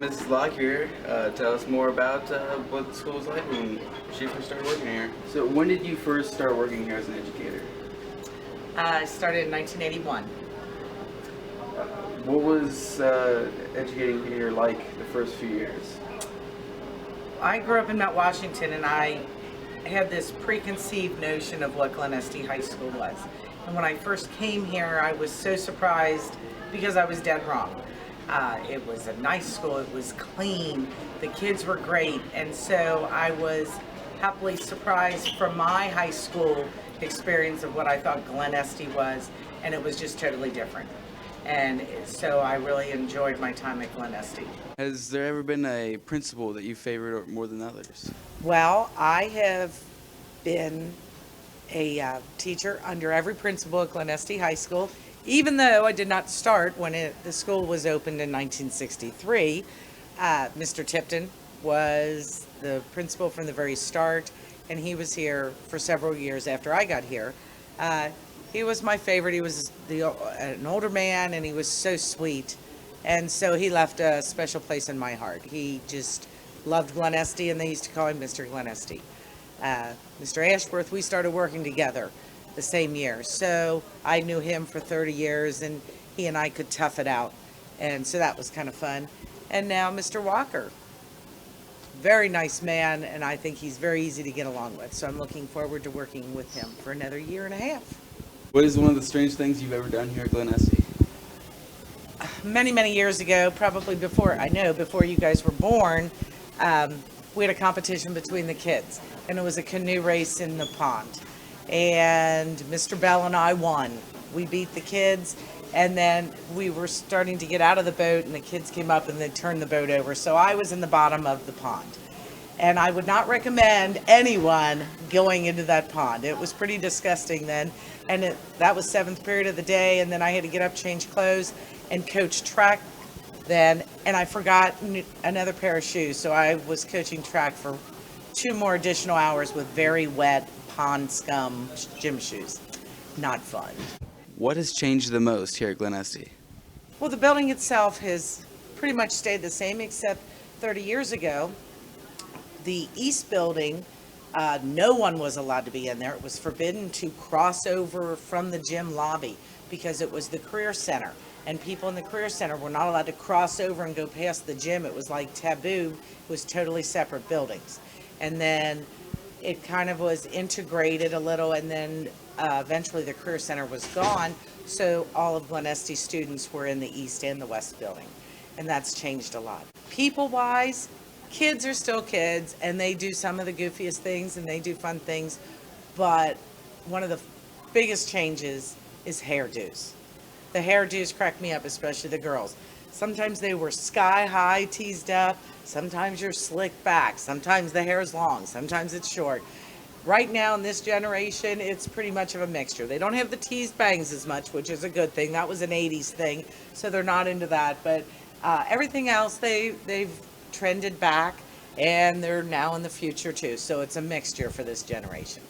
Mrs. Lach here. Tell us more about what the school was like when she first started working here. So when did you first start working here as an educator? I started in 1981. What was educating here like the first few years? I grew up in Mount Washington, and I had this preconceived notion of what Glen Este High School was. And when I first came here, I was so surprised because I was dead wrong. It was a nice school, it was clean, the kids were great, and so I was happily surprised from my high school experience of what I thought Glen Este was, and it was just totally different. And so I really enjoyed my time at Glen Este. Has there ever been a principal that you favored more than others? Well, I have been a teacher under every principal at Glen Este High School, even though I did not start when the school was opened in 1963. Mr. Tipton was the principal from the very start, and he was here for several years after I got here. He was my favorite. He was an older man, and he was so sweet, and so he left a special place in my heart. He just loved Glen Este, and they used to call him Mr. Glen Este. Mr. Ashworth, we started working together the same year, so I knew him for 30 years, and he and I could tough it out, and so that was kind of fun. And now Mr. Walker, very nice man, and I think he's very easy to get along with, so I'm looking forward to working with him for another year and a half. What is one of the strange things you've ever done here at Glen Este? Many, many years ago, probably before you guys were born, we had a competition between the kids, and it was a canoe race in the pond. And Mr. Bell and I won. We beat the kids, and then we were starting to get out of the boat, and the kids came up and they turned the boat over. So I was in the bottom of the pond. And I would not recommend anyone going into that pond. It was pretty disgusting then. And that was 7th period of the day, and then I had to get up, change clothes, and coach track then. And I forgot another pair of shoes, so I was coaching track for 2 more additional hours with very wet pond scum gym shoes. Not fun. What has changed the most here at Glen Este? Well, the building itself has pretty much stayed the same, except 30 years ago, the east building, no one was allowed to be in there. It was forbidden to cross over from the gym lobby because it was the career center, and people in the career center were not allowed to cross over and go past the gym. It was like taboo. It was totally separate buildings. And then it kind of was integrated a little, and then eventually the career center was gone, so all of Glen Este students were in the east and the west building, and that's changed a lot. People-wise, kids are still kids, and they do some of the goofiest things, and they do fun things, but one of the biggest changes is hairdos. The hairdos crack me up, especially the girls. Sometimes they were sky-high, teased up. Sometimes you're slicked back. Sometimes the hair's long. Sometimes it's short. Right now in this generation, it's pretty much of a mixture. They don't have the teased bangs as much, which is a good thing. That was an 80s thing, so they're not into that. But everything else, they've trended back, and they're now in the future too. So it's a mixture for this generation.